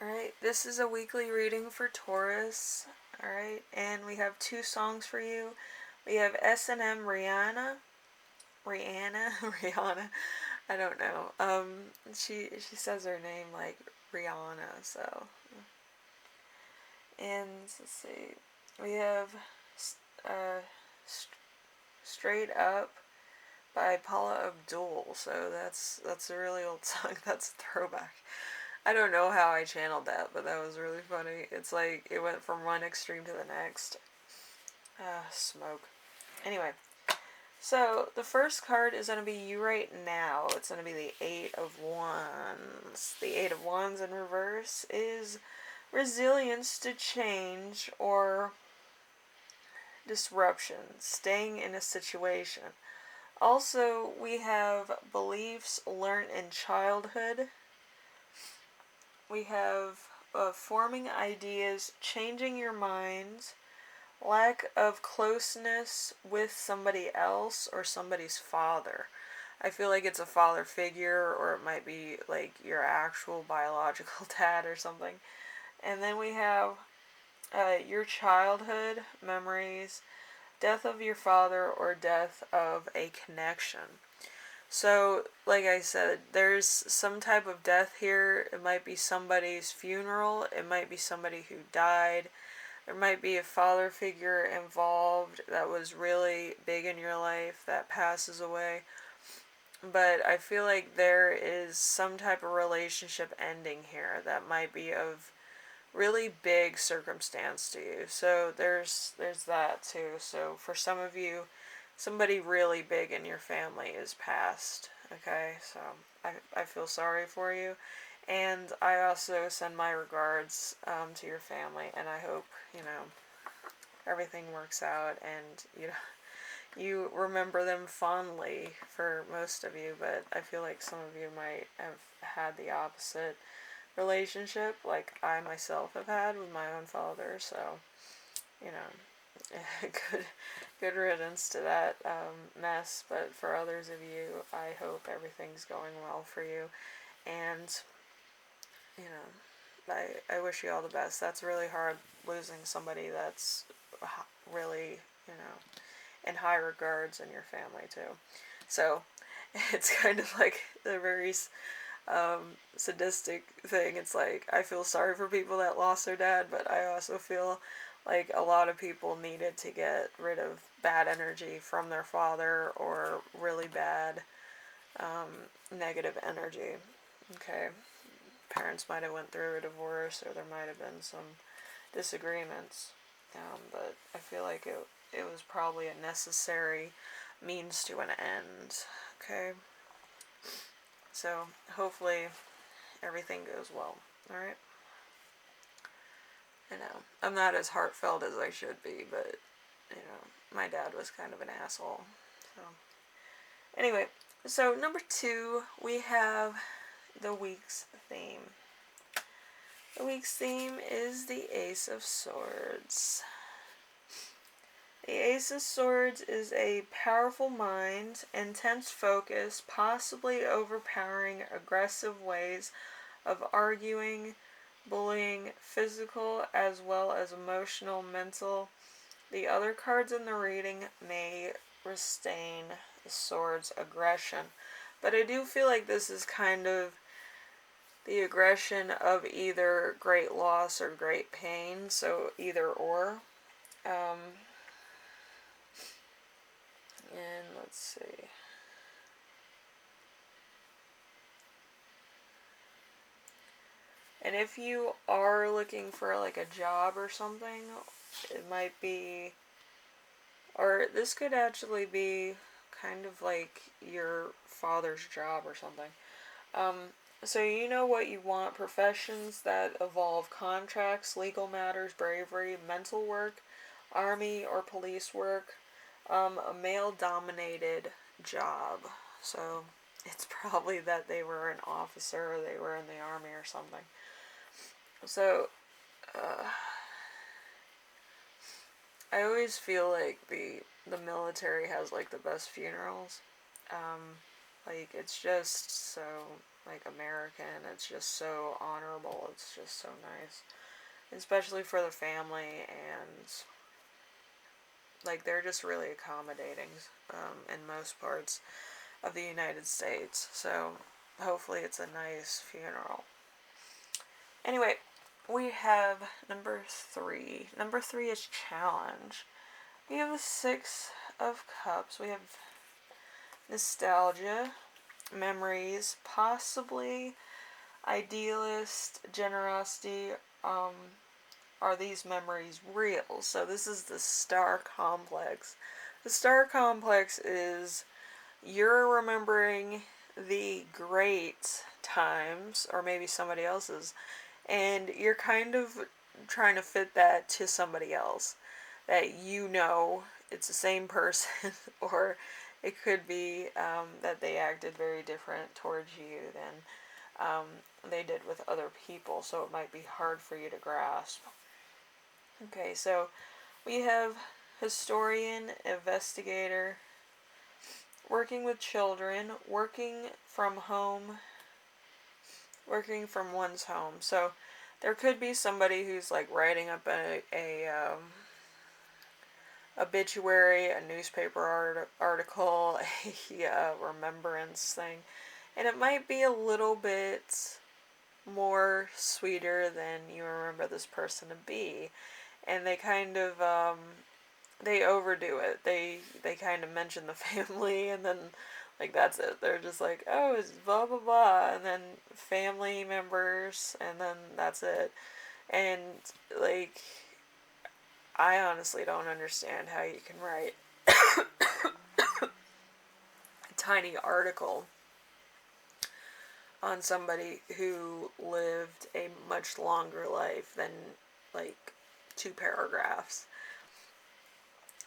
Alright, this is a weekly reading for Taurus. Alright, and we have two songs for you. We have S&M Rihanna. Rihanna. I don't know. She says her name like Rihanna, so. And let's see. We have uh, Straight Up by Paula Abdul. So that's a really old song. That's a throwback. I don't know how I channeled that, but that was really funny. It's like it went from one extreme to the next. Smoke. Anyway, so the first card is going to be you right now. It's going to be the Eight of Wands. The Eight of Wands in reverse is resilience to change or disruption, staying in a situation. Also, we have beliefs learned in childhood. We have forming ideas, changing your minds, lack of closeness with somebody else or somebody's father. I feel like it's a father figure, or it might be like your actual biological dad or something. And then we have your childhood memories, death of your father, or death of a connection. So, like I said, there's some type of death here. It might be somebody's funeral. It might be somebody who died. There might be a father figure involved that was really big in your life that passes away. But I feel like there is some type of relationship ending here that might be of really big circumstance to you. So there's that too. So for some of you, somebody really big in your family is passed. Okay, so I feel sorry for you, and I also send my regards to your family, and I hope everything works out, and you remember them fondly for most of you. But I feel like some of you might have had the opposite relationship, like I myself have had with my own father. So good riddance to that mess. But for others of you, I hope everything's going well for you, and I wish you all the best. That's really hard, losing somebody that's really in high regards in your family too. So it's kind of like a very sadistic thing. It's like I feel sorry for people that lost their dad, but I also feel like a lot of people needed to get rid of bad energy from their father, or really bad negative energy. Okay, parents might have went through a divorce, or there might have been some disagreements, but I feel like it was probably a necessary means to an end. Okay, so hopefully everything goes well. Alright, I know I'm not as heartfelt as I should be, but my dad was kind of an asshole. So anyway, so number 2, we have the week's theme. The week's theme is the Ace of Swords. The Ace of Swords is a powerful mind, intense focus, possibly overpowering, aggressive ways of arguing, bullying, physical as well as emotional, mental. The other cards in the reading may restrain the sword's aggression, but I do feel like this is kind of the aggression of either great loss or great pain, so either or. And let's see. And if you are looking for like a job or something, it might be, or this could actually be kind of like your father's job or something. So you know what you want: professions that involve contracts, legal matters, bravery, mental work, army or police work, a male-dominated job. So it's probably that they were an officer, or they were in the army or something. So I always feel like the military has like the best funerals. Like it's just so like American. It's just so honorable. It's just so nice, especially for the family, and like they're just really accommodating in most parts of the United States. So hopefully it's a nice funeral. Anyway, we have number 3. Number 3 is challenge. We have the 6 of Cups. We have nostalgia, memories, possibly idealist, generosity. Are these memories real? So this is the star complex. The star complex is you're remembering the great times, or maybe somebody else's, and you're kind of trying to fit that to somebody else that you know it's the same person, or it could be that they acted very different towards you than they did with other people, so it might be hard for you to grasp. Okay, so we have historian, investigator, working with children, working from home, working from one's home. So there could be somebody who's like writing up a obituary, a newspaper article, a remembrance thing, and it might be a little bit more sweeter than you remember this person to be, and they kind of they overdo it. They kind of mention the family, and then like that's it. They're just like, oh, it's blah blah blah, and then family members, and then that's it. And like, I honestly don't understand how you can write a tiny article on somebody who lived a much longer life than like 2 paragraphs.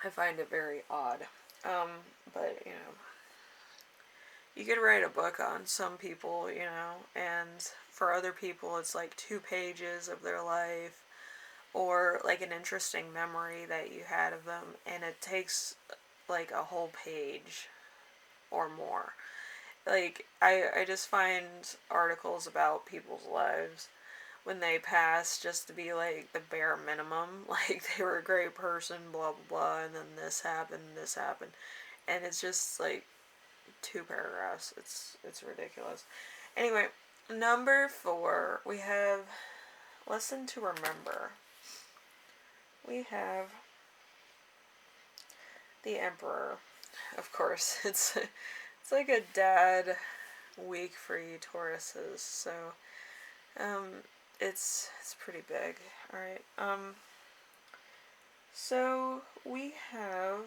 I find it very odd. But, you know, you could write a book on some people, you know, and for other people it's like 2 pages of their life, or like an interesting memory that you had of them, and it takes like a whole page or more. Like, I just find articles about people's lives when they pass just to be like the bare minimum. Like, they were a great person, blah blah blah, and then this happened, and it's just like 2 paragraphs. It's ridiculous. Anyway, number 4, we have lesson to remember. We have the Emperor. Of course, it's like a dad week for you Tauruses, so it's pretty big. All right. So we have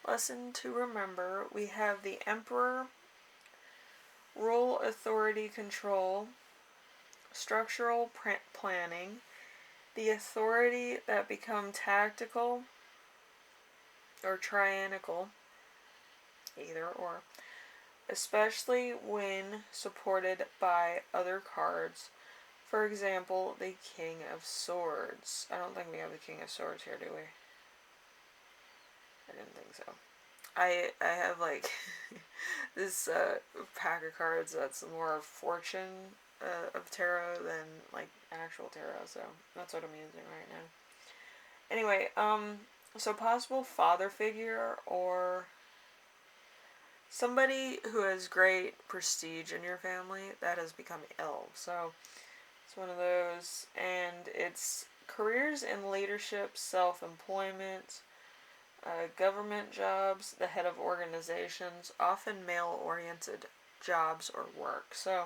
lesson to remember. We have the Emperor, rule, authority, control, structural planning, the authority that become tactical or tyrannical, either or, especially when supported by other cards. For example, the King of Swords. I don't think we have the King of Swords here, do we? I didn't think so. I have like this pack of cards that's more fortune of tarot than like actual tarot, so that's what I'm using right now. Anyway, so possible father figure or somebody who has great prestige in your family that has become ill. So it's one of those, and it's careers in leadership, self-employment, government jobs, the head of organizations, often male-oriented jobs or work. So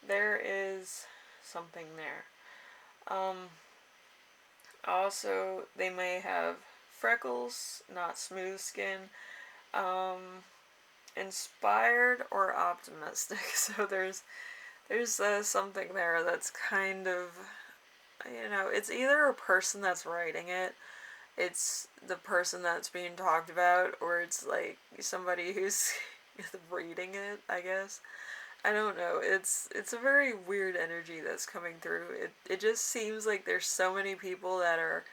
there is something there. Also, they may have freckles, not smooth skin, inspired or optimistic. So there's something there that's kind of, you know, it's either a person that's writing it, it's the person that's being talked about, or it's like somebody who's reading it, I guess. I don't know. It's a very weird energy that's coming through. It just seems like there's so many people that are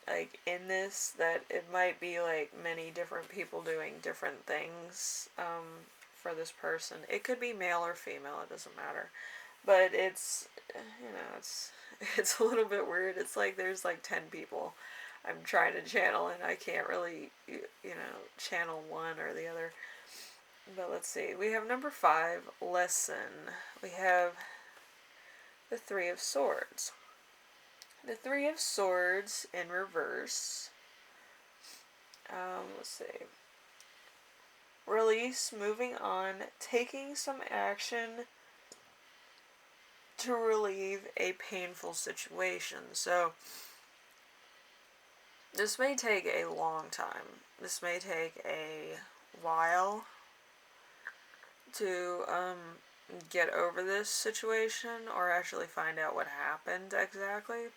like in this that it might be like many different people doing different things for this person. It could be male or female, it doesn't matter. But it's, it's a little bit weird. It's like there's like 10 people I'm trying to channel, and I can't really, channel one or the other. But let's see. We have number 5, lesson. We have the 3 of Swords. The 3 of Swords in reverse. Let's see. Release, moving on, taking some action to relieve a painful situation. So, this may take a long time. This may take a while to get over this situation or actually find out what happened exactly.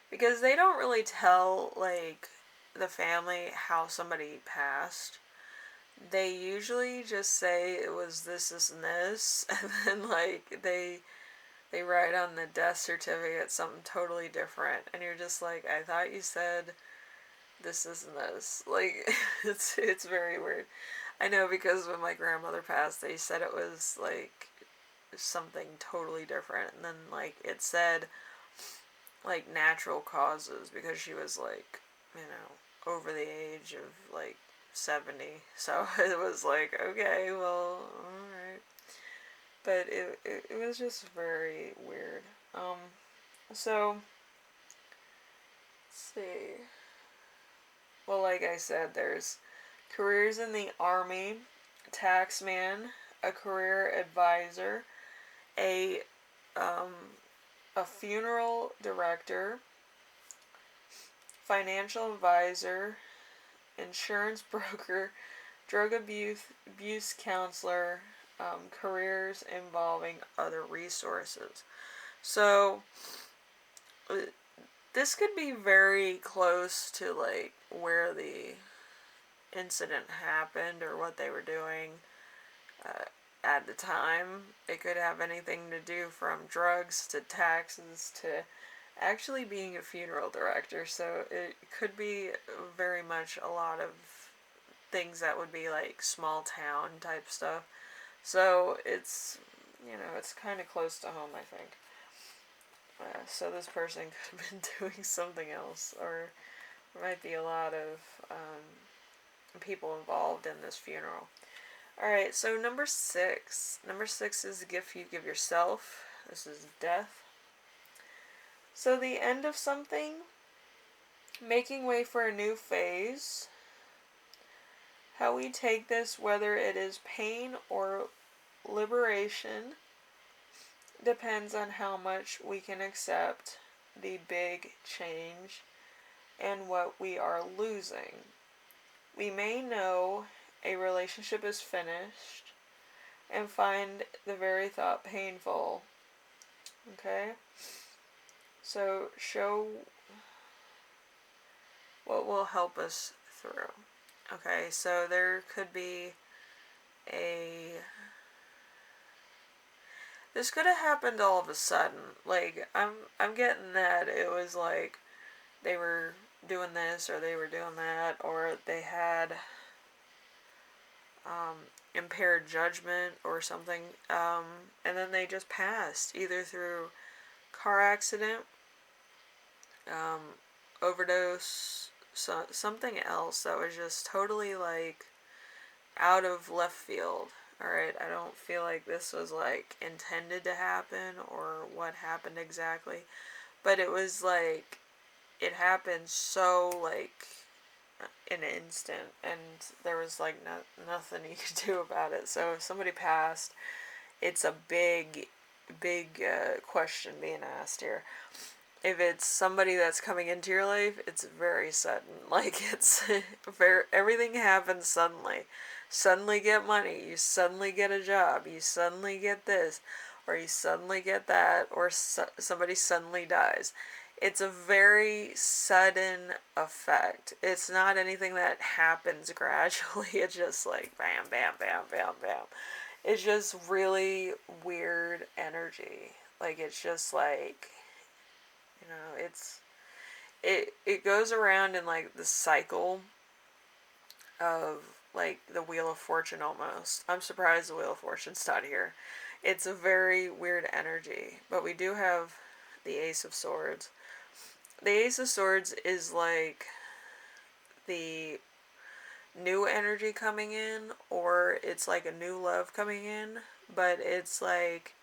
Because they don't really tell, like, the family how somebody passed. They usually just say it was this, and this, and then, like, they write on the death certificate something totally different, and you're just like, I thought you said this, and this. Like, it's very weird. I know, because when my grandmother passed, they said it was, like, something totally different, and then, like, it said, like, natural causes, because she was, like, over the age of, like, 70, so it was like, okay, well, alright. But it was just very weird. So, let's see. Well, like I said, there's careers in the Army, taxman, a career advisor, a funeral director, financial advisor, insurance broker, drug abuse counselor, careers involving other resources. So, this could be very close to, like, where the incident happened or what they were doing at the time. It could have anything to do from drugs to taxes to actually being a funeral director. So it could be very much a lot of things that would be like small town type stuff. So it's, it's kind of close to home, I think. So this person could have been doing something else, or there might be a lot of people involved in this funeral. Alright, so number 6. Number 6 is the gift you give yourself. This is death. So the end of something, making way for a new phase. How we take this, whether it is pain or liberation, depends on how much we can accept the big change and what we are losing. We may know a relationship is finished and find the very thought painful. Okay? So show what will help us through. Okay, so there could be this could have happened all of a sudden. Like, I'm getting that it was like they were doing this or they were doing that, or they had impaired judgment or something, and then they just passed, either through car accident, overdose, something else that was just totally, like, out of left field. Alright, I don't feel like this was, like, intended to happen or what happened exactly, but it was, like, it happened so, like, in an instant, and there was, like, nothing you could do about it. So if somebody passed, it's a big question being asked here. If it's somebody that's coming into your life, it's very sudden. Like, it's everything happens suddenly. Suddenly get money, you suddenly get a job, you suddenly get this, or you suddenly get that, or somebody suddenly dies. It's a very sudden effect. It's not anything that happens gradually. It's just like bam, bam, bam, bam, bam. It's just really weird energy. Like, it's just like, it goes around in, like, the cycle of like the Wheel of Fortune almost. I'm surprised the Wheel of Fortune's not here. It's a very weird energy. But we do have the Ace of Swords. The Ace of Swords is like the new energy coming in, or it's like a new love coming in, but it's like,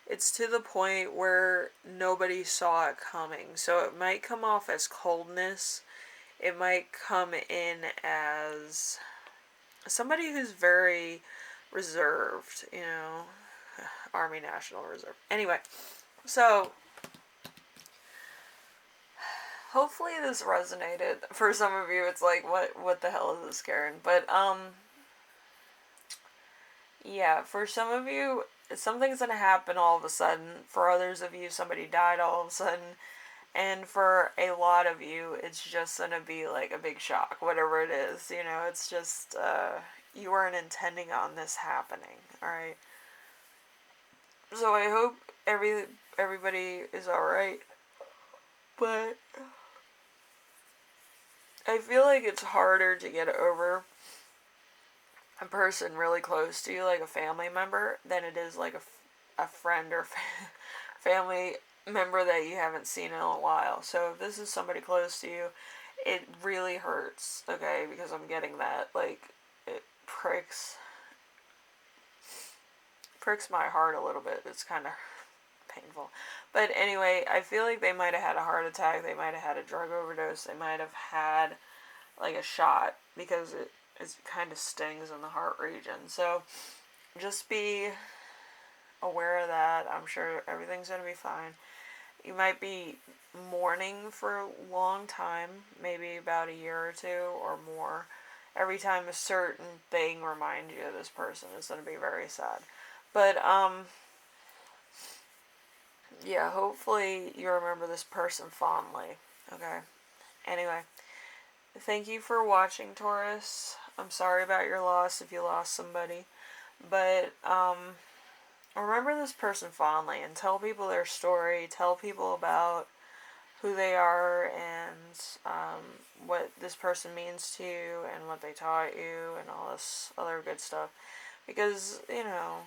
it's to the point where nobody saw it coming. So it might come off as coldness. It might come in as somebody who's very reserved, you know, Army National Reserve. Anyway, so hopefully this resonated. For some of you, it's like, what the hell is this, Karen? But, yeah, for some of you, something's gonna happen all of a sudden. For others of you, somebody died all of a sudden. And for a lot of you, it's just gonna be like a big shock, whatever it is. You know, it's just, you weren't intending on this happening, alright? So I hope everybody is alright. But I feel like it's harder to get over a person really close to you, like a family member, than it is like a friend or family member that you haven't seen in a while. So if this is somebody close to you, it really hurts, okay, because I'm getting that, like, it pricks my heart a little bit. It's kind of painful. But anyway, I feel like they might have had a heart attack, they might have had a drug overdose, they might have had like a shot, because it kind of stings in the heart region. So just be aware of that. I'm sure everything's going to be fine. You might be mourning for a long time, maybe about a year or two or more. Every time a certain thing reminds you of this person, it's going to be very sad. But, yeah, hopefully you remember this person fondly, okay? Anyway, thank you for watching, Taurus. I'm sorry about your loss if you lost somebody. But, remember this person fondly and tell people their story. Tell people about who they are and what this person means to you and what they taught you and all this other good stuff. Because, you know,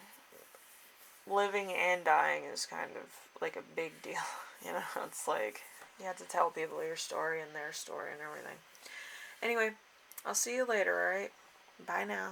living and dying is kind of like a big deal. You know, it's like you have to tell people your story and their story and everything. Anyway, I'll see you later, alright? Bye now.